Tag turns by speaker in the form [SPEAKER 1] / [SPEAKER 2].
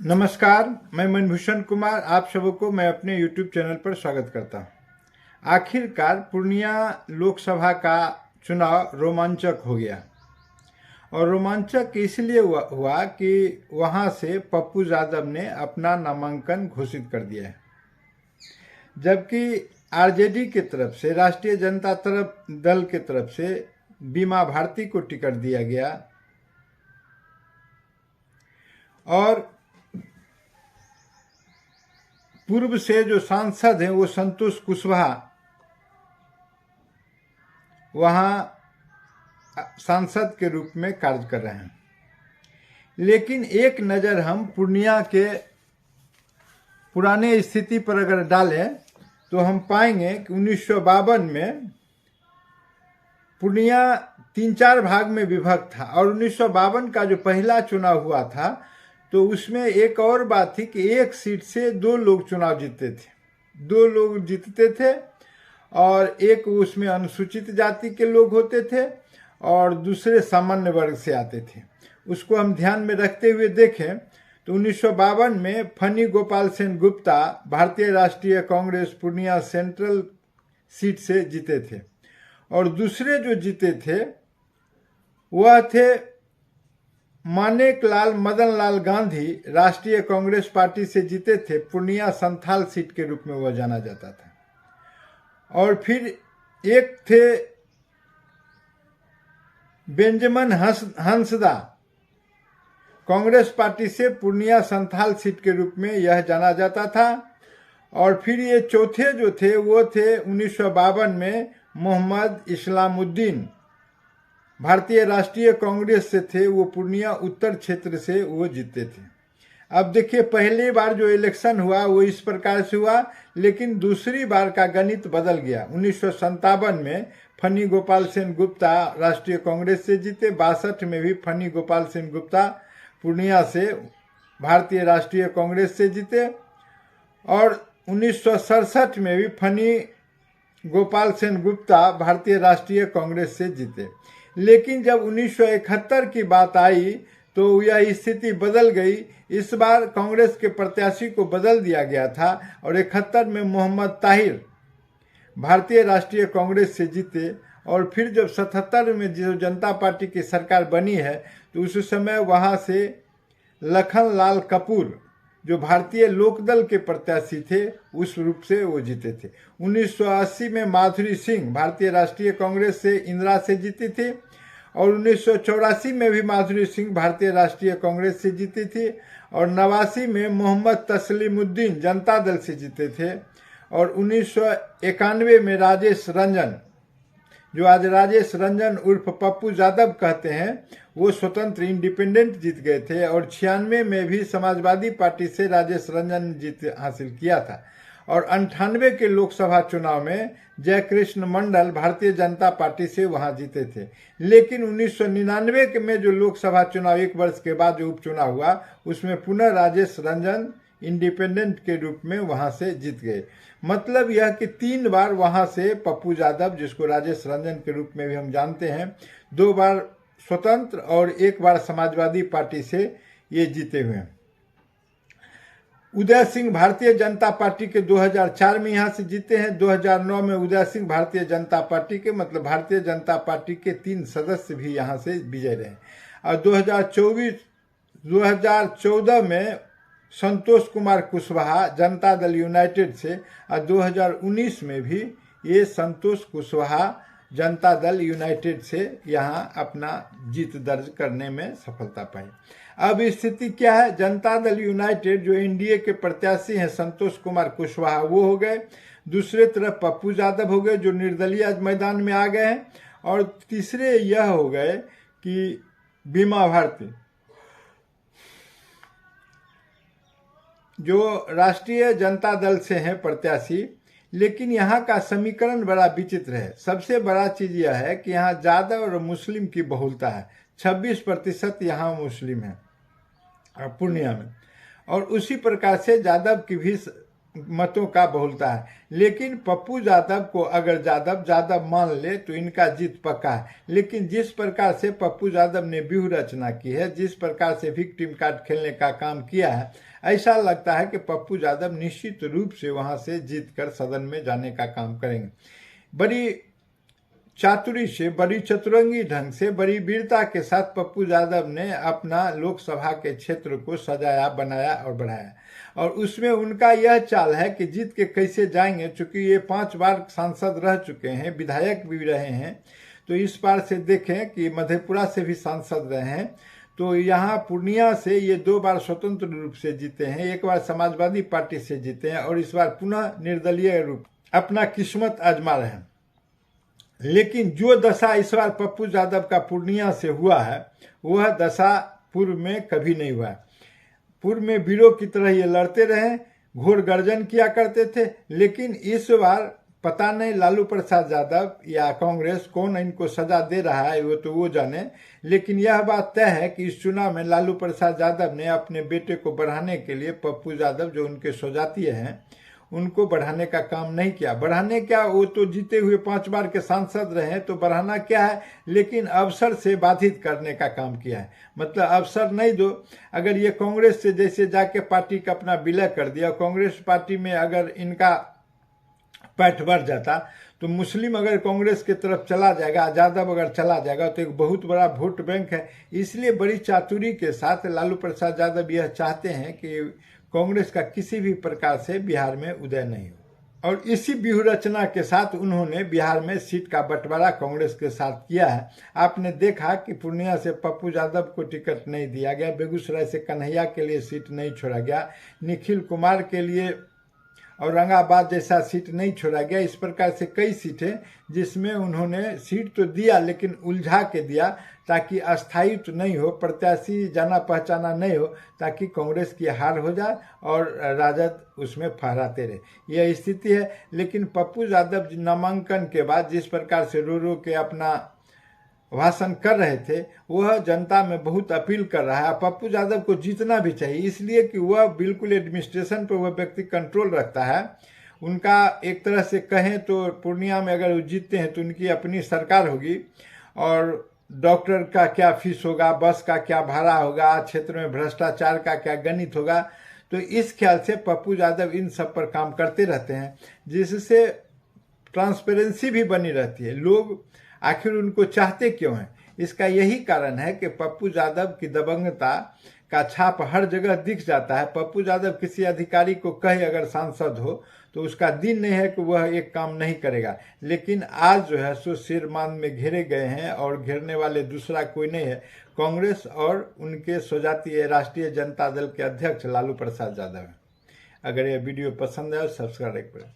[SPEAKER 1] नमस्कार, मैं मनभूषण कुमार आप सबको मैं अपने YouTube चैनल पर स्वागत करता हूँ। आखिरकार पूर्णिया लोकसभा का चुनाव रोमांचक हो गया और रोमांचक इसलिए हुआ कि वहाँ से पप्पू यादव ने अपना नामांकन घोषित कर दिया है, जबकि आरजेडी की तरफ से राष्ट्रीय जनता दल की तरफ से बीमा भारती को टिकट दिया गया और पूर्व से जो सांसद हैं वो संतोष कुशवाहा वहाँ सांसद के रूप में कार्य कर रहे हैं। लेकिन एक नज़र हम पूर्णिया के पुराने स्थिति पर अगर डालें तो हम पाएंगे कि 1952 में पूर्णिया 3-4 भाग में विभक्त था और 1952 का जो पहला चुनाव हुआ था तो उसमें एक और बात थी कि एक सीट से 2 लोग चुनाव जीतते थे, 2 लोग जीतते थे और एक उसमें अनुसूचित जाति के लोग होते थे और दूसरे सामान्य वर्ग से आते थे। उसको हम ध्यान में रखते हुए देखें तो 1952 में फनी गोपाल सेन गुप्ता भारतीय राष्ट्रीय कांग्रेस पूर्णिया सेंट्रल सीट से जीते थे और दूसरे जो जीते थे वह थे मानेक लाल मदन लाल गांधी राष्ट्रीय कांग्रेस पार्टी से जीते थे। पूर्णिया संथाल सीट के रूप में वह जाना जाता था। और फिर एक थे बेंजामिन हंसदा कांग्रेस पार्टी से पूर्णिया संथाल सीट के रूप में यह जाना जाता था। और फिर ये चौथे जो थे वो थे 1952 में मोहम्मद इस्लामुद्दीन भारतीय राष्ट्रीय कांग्रेस से थे, वो पूर्णिया उत्तर क्षेत्र से वो जीते थे। अब देखिए पहली बार जो इलेक्शन हुआ वो इस प्रकार से हुआ, लेकिन दूसरी बार का गणित बदल गया। 1957 में फनी गोपाल सेन गुप्ता राष्ट्रीय कांग्रेस से जीते, 62 में भी फनी गोपाल सेन गुप्ता पूर्णिया से भारतीय राष्ट्रीय कांग्रेस से जीते और 1967 में भी फनी गोपाल सेन गुप्ता भारतीय राष्ट्रीय कांग्रेस से जीते। लेकिन जब 1971 की बात आई तो यह स्थिति बदल गई। इस बार कांग्रेस के प्रत्याशी को बदल दिया गया था और 71 में मोहम्मद ताहिर भारतीय राष्ट्रीय कांग्रेस से जीते और फिर जब 77 में जो जनता पार्टी की सरकार बनी है तो उस समय वहां से लखन लाल कपूर जो भारतीय लोकदल के प्रत्याशी थे उस रूप से वो जीते थे। 1980 में माधुरी सिंह भारतीय राष्ट्रीय कांग्रेस से इंदिरा से जीती थी और 1984 में भी माधुरी सिंह भारतीय राष्ट्रीय कांग्रेस से जीती थी और 89 में मोहम्मद तस्लीमुद्दीन जनता दल से जीते थे और 1991 में राजेश रंजन जो आज राजेश रंजन उर्फ पप्पू यादव कहते हैं वो स्वतंत्र इंडिपेंडेंट जीत गए थे और 96 में भी समाजवादी पार्टी से राजेश रंजन ने जीत हासिल किया था और 98 के लोकसभा चुनाव में जयकृष्ण मंडल भारतीय जनता पार्टी से वहां जीते थे। लेकिन 1999 में जो लोकसभा चुनाव 1 वर्ष के बाद जो उपचुनाव हुआ उसमें पुनः राजेश रंजन इंडिपेंडेंट के रूप में वहां से जीत गए। मतलब यह कि 3 बार वहां से पप्पू यादव जिसको राजेश रंजन के रूप में भी हम जानते हैं 2 बार स्वतंत्र और 1 बार समाजवादी पार्टी से ये जीते हुए हैं। उदय सिंह भारतीय जनता पार्टी के 2004 में यहाँ से जीते हैं। 2009 में उदय सिंह भारतीय जनता पार्टी के मतलब भारतीय जनता पार्टी के 3 सदस्य भी यहाँ से विजय रहे और 2014 में संतोष कुमार कुशवाहा जनता दल यूनाइटेड से और 2019 में भी ये संतोष कुशवाहा जनता दल यूनाइटेड से यहाँ अपना जीत दर्ज करने में सफलता पाई। अब स्थिति क्या है? जनता दल यूनाइटेड जो एनडीए के प्रत्याशी हैं संतोष कुमार कुशवाहा वो हो गए, दूसरे तरफ पप्पू यादव हो गए जो निर्दलीय मैदान में आ गए हैं और तीसरे यह हो गए कि बीमा भारती जो राष्ट्रीय जनता दल से हैं प्रत्याशी। लेकिन यहाँ का समीकरण बड़ा विचित्र है। सबसे बड़ा चीज यह है कि यहाँ यादव और मुस्लिम की बहुलता है, 26% यहाँ मुस्लिम है पूर्णिया में और उसी प्रकार से यादव की भी मतों का बहुलता है। लेकिन पप्पू यादव को अगर यादव मान ले तो इनका जीत पक्का है। लेकिन जिस प्रकार से पप्पू यादव ने व्यूह रचना की है, जिस प्रकार से विक्टिम कार्ड खेलने का काम किया है, ऐसा लगता है कि पप्पू यादव निश्चित रूप से वहां से जीतकर सदन में जाने का काम करेंगे। बड़ी चातुरी से, बड़ी चतुरंगी ढंग से, बड़ी वीरता के साथ पप्पू यादव ने अपना लोकसभा के क्षेत्र को सजाया, बनाया और बढ़ाया। और उसमें उनका यह चाल है कि जीत के कैसे जाएंगे। चूंकि ये 5 बार सांसद रह चुके हैं, विधायक भी रहे हैं, तो इस बार से देखें कि मधेपुरा से भी सांसद रहे हैं, तो यहाँ पूर्णिया से ये 2 बार स्वतंत्र रूप से जीते हैं, 1 बार समाजवादी पार्टी से जीते हैं और इस बार पुनः निर्दलीय रूप अपना किस्मत आजमा रहे हैं। लेकिन जो दशा इस बार पप्पू यादव का पूर्णिया से हुआ है, वह दशा पूर्व में कभी नहीं हुआ है। पूर्व में वीरों की तरह ये लड़ते रहे, घोर गर्जन किया करते थे, लेकिन इस बार पता नहीं लालू प्रसाद यादव या कांग्रेस कौन इनको सजा दे रहा है, वो तो वो जाने। लेकिन यह बात तय है कि इस चुनाव में लालू प्रसाद यादव ने अपने बेटे को बढ़ाने के लिए पप्पू यादव, जो उनके स्वजातीय हैं, उनको बढ़ाने का काम नहीं किया। बढ़ाने क्या, वो तो जीते हुए 5 बार के सांसद रहे, तो बढ़ाना क्या है, लेकिन अवसर से बाधित करने का काम किया है। मतलब अवसर नहीं दो। अगर ये कांग्रेस से जैसे जाके पार्टी का अपना विलय कर दिया, कांग्रेस पार्टी में अगर इनका पैठ बढ़ जाता, तो मुस्लिम अगर कांग्रेस की तरफ चला जाएगा, यादव अगर चला जाएगा, तो एक बहुत बड़ा वोट बैंक है। इसलिए बड़ी चातुरी के साथ लालू प्रसाद यादव यह चाहते हैं कि कांग्रेस का किसी भी प्रकार से बिहार में उदय नहीं हो। और इसी व्यूह रचना के साथ उन्होंने बिहार में सीट का बंटवारा कांग्रेस के साथ किया है। आपने देखा कि पूर्णिया से पप्पू यादव को टिकट नहीं दिया गया, बेगूसराय से कन्हैया के लिए सीट नहीं छोड़ा गया, निखिल कुमार के लिए औरंगाबाद जैसा सीट नहीं छोड़ा गया। इस प्रकार से कई सीटें जिसमें उन्होंने सीट तो दिया, लेकिन उलझा के दिया, ताकि अस्थायित्व नहीं हो, प्रत्याशी जाना पहचाना नहीं हो, ताकि कांग्रेस की हार हो जाए और राजद उसमें फहराते रहे। यह स्थिति है। लेकिन पप्पू यादव नामांकन के बाद जिस प्रकार से रो रो के अपना भाषण कर रहे थे, वह जनता में बहुत अपील कर रहा है। पप्पू यादव को जीतना भी चाहिए, इसलिए कि वह बिल्कुल एडमिनिस्ट्रेशन पर वह व्यक्ति कंट्रोल रखता है। उनका एक तरह से कहें तो पूर्णिया में अगर वो जीतते हैं तो उनकी अपनी सरकार होगी, और डॉक्टर का क्या फीस होगा, बस का क्या भाड़ा होगा, क्षेत्र में भ्रष्टाचार का क्या गणित होगा। तो इस ख्याल से पप्पू यादव इन सब पर काम करते रहते हैं, जिससे ट्रांसपेरेंसी भी बनी रहती है। लोग आखिर उनको चाहते क्यों हैं, इसका यही कारण है कि पप्पू यादव की दबंगता का छाप हर जगह दिख जाता है। पप्पू यादव किसी अधिकारी को कहे अगर सांसद हो, तो उसका दिन नहीं है कि वह एक काम नहीं करेगा। लेकिन आज जो है सो सिरमान में घेरे गए हैं, और घेरने वाले दूसरा कोई नहीं है, कांग्रेस और उनके स्वजातीय राष्ट्रीय जनता दल के अध्यक्ष लालू प्रसाद यादव हैं। अगर यह वीडियो पसंद आए सब्सक्राइब करें।